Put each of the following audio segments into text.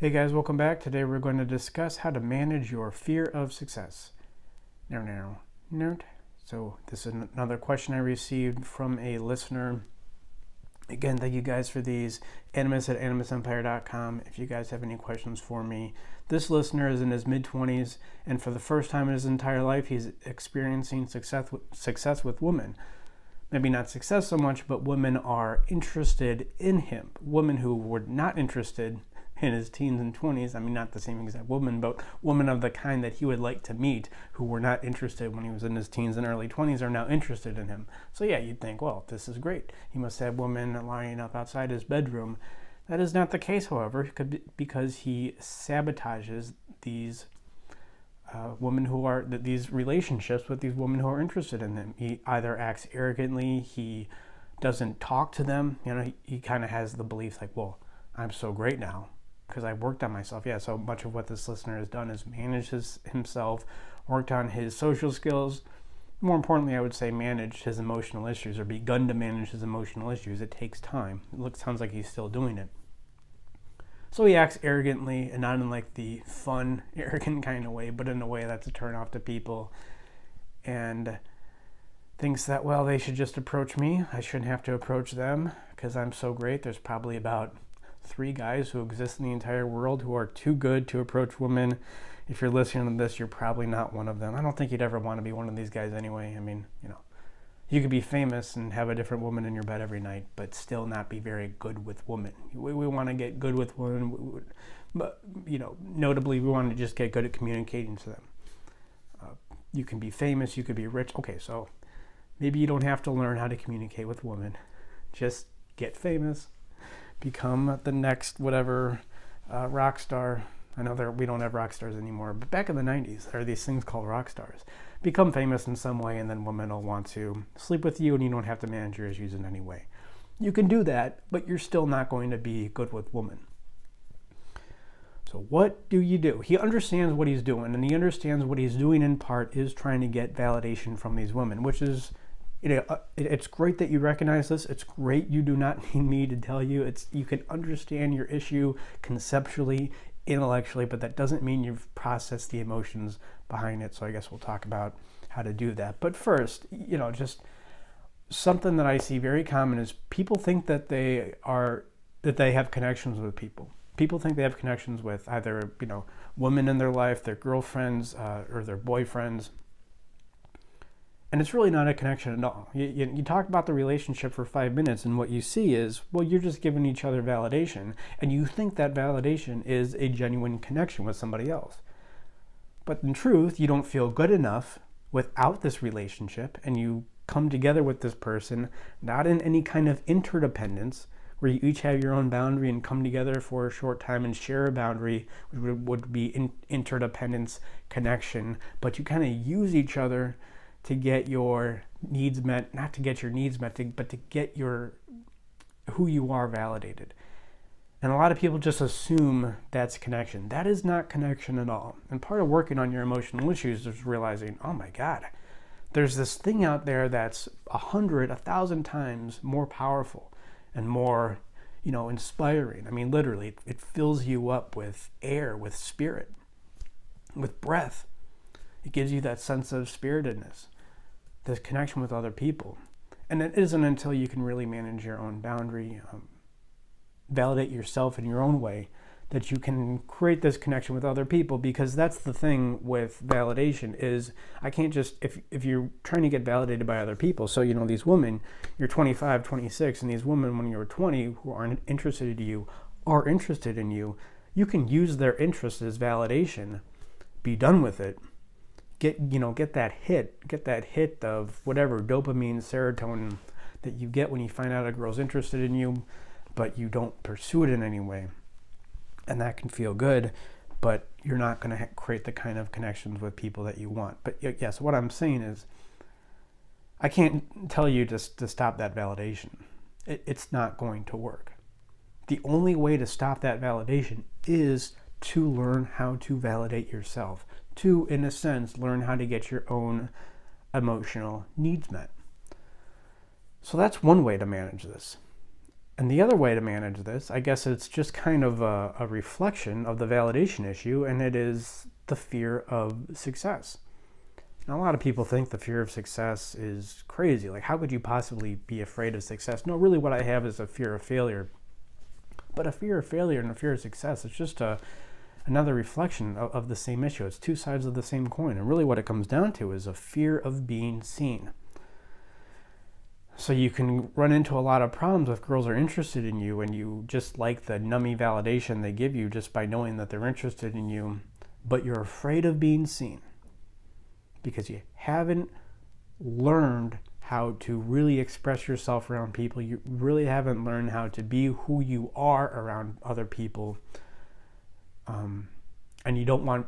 Hey guys, welcome back. Today we're going to discuss how to manage your fear of success. Nerd. So this is another question I received from a listener. Again, thank you guys for these. Animus@animusempire.com. If you guys have any questions for me. This listener is in his mid-20s, and for the first time in his entire life, he's experiencing success with women. Maybe not success so much, but women are interested in him. Women who were not interested in his teens and 20s, I mean, not the same exact woman, but women of the kind that he would like to meet who were not interested when he was in his teens and early 20s are now interested in him. So yeah, you'd think, well, this is great. He must have women lining up outside his bedroom. That is not the case, however, because he sabotages these women who are, these relationships with these women who are interested in him. He either acts arrogantly, he doesn't talk to them. He kind of has the belief like, well, I'm so great now because I worked on myself. Yeah, so much of what this listener has done is manage himself, worked on his social skills. More importantly, I would say managed his emotional issues or begun to manage his emotional issues. It takes time. Sounds like he's still doing it. So he acts arrogantly, and not in like the fun, arrogant kind of way, but in a way that's a turn off to people. And thinks that, well, they should just approach me. I shouldn't have to approach them because I'm so great. There's probably about 3 guys who exist in the entire world who are too good to approach women. If you're listening to this, you're probably not one of them. I don't think you'd ever want to be one of these guys anyway. I mean, you could be famous and have a different woman in your bed every night, but still not be very good with women. We want to get good with women, but, notably, we want to just get good at communicating to them. You can be famous, you could be rich. Okay, so maybe you don't have to learn how to communicate with women. Just get famous. Become the next whatever rock star. I know we don't have rock stars anymore, but back in the 90s, there are these things called rock stars. Become famous in some way, and then women will want to sleep with you, and you don't have to manage your issues in any way. You can do that, but you're still not going to be good with women. So what do? He understands what he's doing, and he understands what he's doing in part is trying to get validation from these women, which is, it's great that you recognize this. It's great you do not need me to tell you. You can understand your issue conceptually, intellectually, but that doesn't mean you've processed the emotions behind it. So I guess we'll talk about how to do that. But first, just something that I see very common is people think that they have connections with people. People think they have connections with either, women in their life, their girlfriends, or their boyfriends. And it's really not a connection at all. You talk about the relationship for 5 minutes, and what you see is, well, you're just giving each other validation, and you think that validation is a genuine connection with somebody else. But in truth, you don't feel good enough without this relationship, and you come together with this person, not in any kind of interdependence, where you each have your own boundary and come together for a short time and share a boundary, which would be interdependence, connection, but you kind of use each other to get your needs met, not to get your needs met, but to get who you are validated. And a lot of people just assume that's connection. That is not connection at all. And part of working on your emotional issues is realizing, oh my God, there's this thing out there that's 100, 1,000 times more powerful and more, inspiring. I mean, literally, it fills you up with air, with spirit, with breath. It gives you that sense of spiritedness, this connection with other people. And it isn't until you can really manage your own boundary, validate yourself in your own way, that you can create this connection with other people. Because that's the thing with validation is, I can't just, if you're trying to get validated by other people, so these women, you're 25, 26, and these women when you're 20 who aren't interested in you are interested in you, you can use their interest as validation, be done with it, get that hit of whatever dopamine, serotonin that you get when you find out a girl's interested in you, but you don't pursue it in any way. And that can feel good, but you're not going to create the kind of connections with people that you want. But yes, what I'm saying is, I can't tell you to stop that validation. It's not going to work. The only way to stop that validation is to learn how to validate yourself, to, in a sense, learn how to get your own emotional needs met. So that's one way to manage this. And the other way to manage this, I guess it's just kind of a reflection of the validation issue, and it is the fear of success. Now, a lot of people think the fear of success is crazy. Like, how could you possibly be afraid of success? No, really what I have is a fear of failure. But a fear of failure and a fear of success, it's just another reflection of the same issue. It's two sides of the same coin. And really what it comes down to is a fear of being seen. So you can run into a lot of problems if girls are interested in you and you just like the nummy validation they give you just by knowing that they're interested in you, but you're afraid of being seen because you haven't learned how to really express yourself around people. You really haven't learned how to be who you are around other people. And you don't want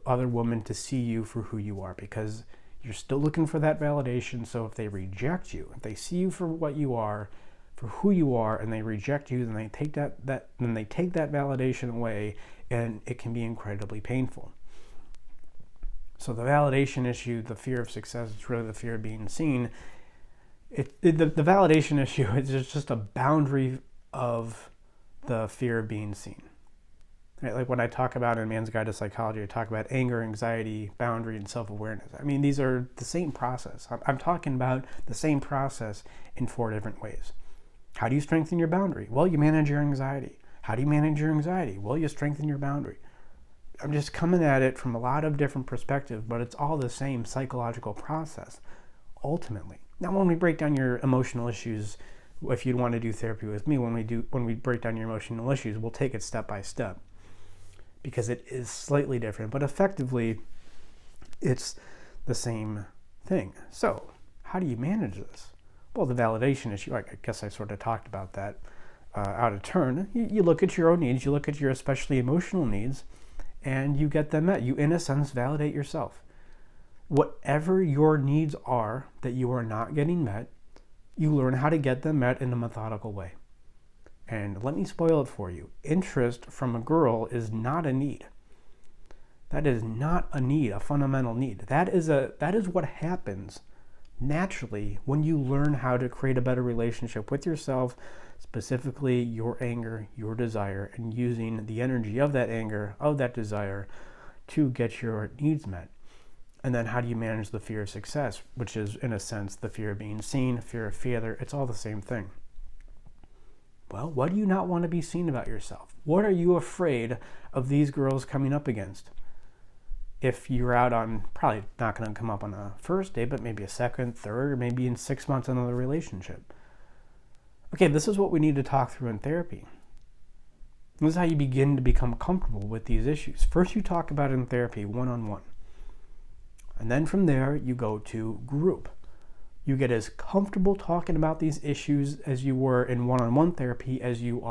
other women to see you for who you are because you're still looking for that validation. So if they reject you, if they see you for what you are, for who you are, and they reject you, then they take that validation away, and it can be incredibly painful. So the validation issue, the fear of success, it's really the fear of being seen. The validation issue is just a boundary of the fear of being seen. Right? Like when I talk about in Man's Guide to Psychology, I talk about anger, anxiety, boundary, and self-awareness. I mean, these are the same process. I'm talking about the same process in 4 different ways. How do you strengthen your boundary? Well, you manage your anxiety. How do you manage your anxiety? Well, you strengthen your boundary. I'm just coming at it from a lot of different perspectives, but it's all the same psychological process, ultimately. Now, when we break down your emotional issues, if you'd want to do therapy with me, when we break down your emotional issues, we'll take it step by step because it is slightly different, but effectively, it's the same thing. So, how do you manage this? Well, the validation issue, I guess I sort of talked about that out of turn. You look at your own needs, you look at your especially emotional needs, and you get them met. You, in a sense, validate yourself. Whatever your needs are that you are not getting met, you learn how to get them met in a methodical way. And let me spoil it for you. Interest from a girl is not a need. That is not a need, a fundamental need. That is what happens naturally when you learn how to create a better relationship with yourself, specifically your anger, your desire, and using the energy of that anger, of that desire to get your needs met. And then how do you manage the fear of success, which is, in a sense, the fear of being seen, fear of failure. It's all the same thing. Well, what do you not want to be seen about yourself? What are you afraid of these girls coming up against? If you're out on, probably not going to come up on a first date, but maybe a second, third, or maybe in 6 months another relationship. Okay, this is what we need to talk through in therapy. This is how you begin to become comfortable with these issues. First, you talk about it in therapy, one-on-one. And then from there, you go to group. You get as comfortable talking about these issues as you were in one-on-one therapy as you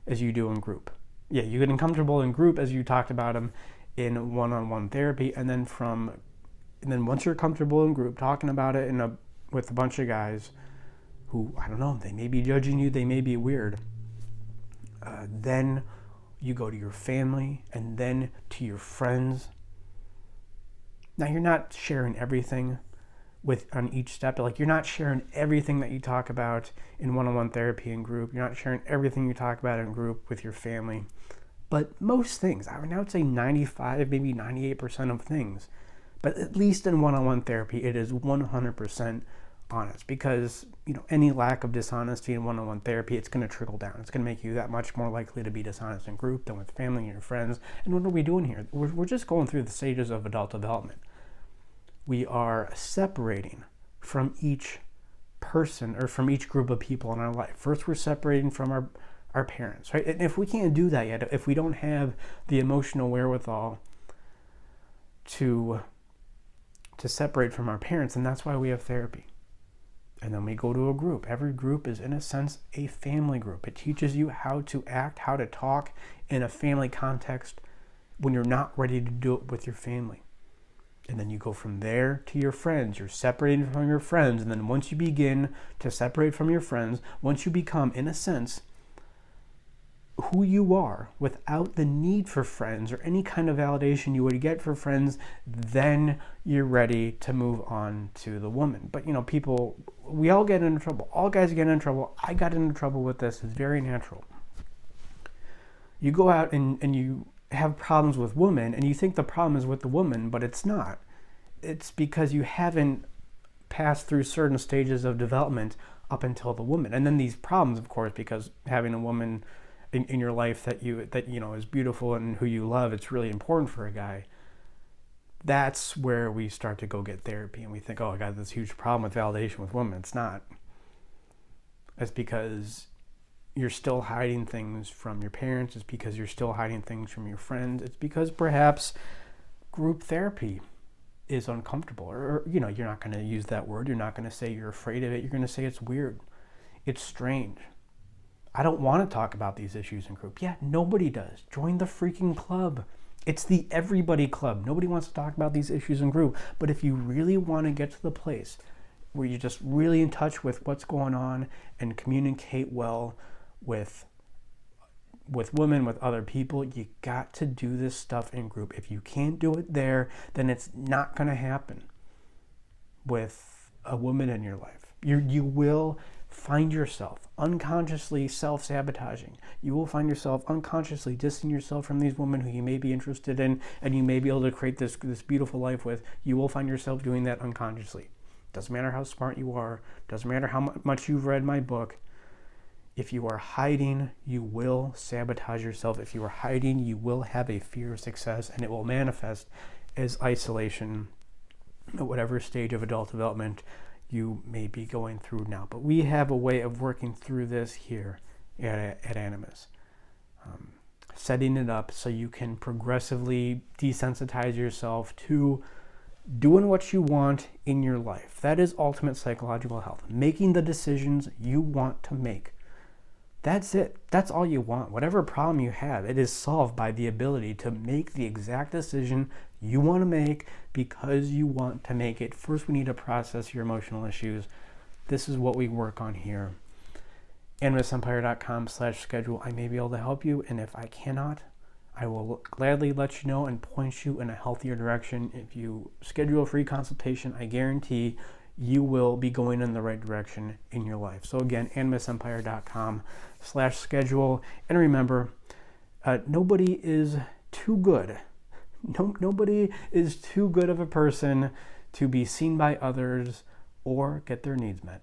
do in group. Yeah, you get comfortable in group as you talked about them in one-on-one therapy, and then once you're comfortable in group talking about it with a bunch of guys who, I don't know, they may be judging you, they may be weird, then you go to your family and then to your friends. Now, you're not sharing everything on each step. Like, you're not sharing everything that you talk about in one-on-one therapy in group. You're not sharing everything you talk about in group with your family. But most things, I would say 95, maybe 98% of things. But at least in one-on-one therapy, it is 100% honest, because any lack of dishonesty in one-on-one therapy, it's going to trickle down. It's going to make you that much more likely to be dishonest in group than with family and your friends. And what are we doing here? We're just going through the stages of adult development. We are separating from each person or from each group of people in our life. First, we're separating from our parents, right? And if we can't do that yet, if we don't have the emotional wherewithal to separate from our parents, and that's why we have therapy. And then we go to a group. Every group is, in a sense, a family group. It teaches you how to act, how to talk in a family context when you're not ready to do it with your family. And then you go from there to your friends. You're separating from your friends. And then once you begin to separate from your friends, once you become, in a sense, who you are without the need for friends or any kind of validation you would get for friends, then you're ready to move on to the woman. But people, we all get into trouble. All guys get into trouble. I got into trouble with this. It's very natural. You go out and you have problems with women and you think the problem is with the woman, but it's not. It's because you haven't passed through certain stages of development up until the woman. And then these problems, of course, because having a woman in your life that is beautiful and who you love, it's really important for a guy. That's where we start to go get therapy and we think, oh, I got this huge problem with validation with women. It's not. It's because you're still hiding things from your parents. It's because you're still hiding things from your friends. It's because perhaps group therapy is uncomfortable, or you're not going to use that word. You're not going to say you're afraid of it. You're going to say it's weird. It's strange. I don't want to talk about these issues in group. Yeah, nobody does. Join the freaking club. It's the everybody club. Nobody wants to talk about these issues in group. But if you really want to get to the place where you're just really in touch with what's going on and communicate well with women, with other people, you got to do this stuff in group. If you can't do it there, then it's not going to happen with a woman in your life. You will find yourself unconsciously self-sabotaging. You will find yourself unconsciously distancing yourself from these women who you may be interested in and you may be able to create this beautiful life with. You will find yourself doing that unconsciously. Doesn't matter how smart you are. Doesn't matter how much you've read my book. If you are hiding, you will sabotage yourself. If you are hiding, you will have a fear of success, and it will manifest as isolation at whatever stage of adult development you may be going through now. But we have a way of working through this here at Animus. Setting it up so you can progressively desensitize yourself to doing what you want in your life. That is ultimate psychological health. Making the decisions you want to make. That's it. That's all you want. Whatever problem you have, it is solved by the ability to make the exact decision you want to make because you want to make it. First, we need to process your emotional issues. This is what we work on here. AnimusEmpire.com/schedule. I may be able to help you, and if I cannot, I will gladly let you know and point you in a healthier direction. If you schedule a free consultation, I guarantee you will be going in the right direction in your life. So again, AnimusEmpire.com/schedule. And remember, nobody is too good. Nobody is too good of a person to be seen by others or get their needs met.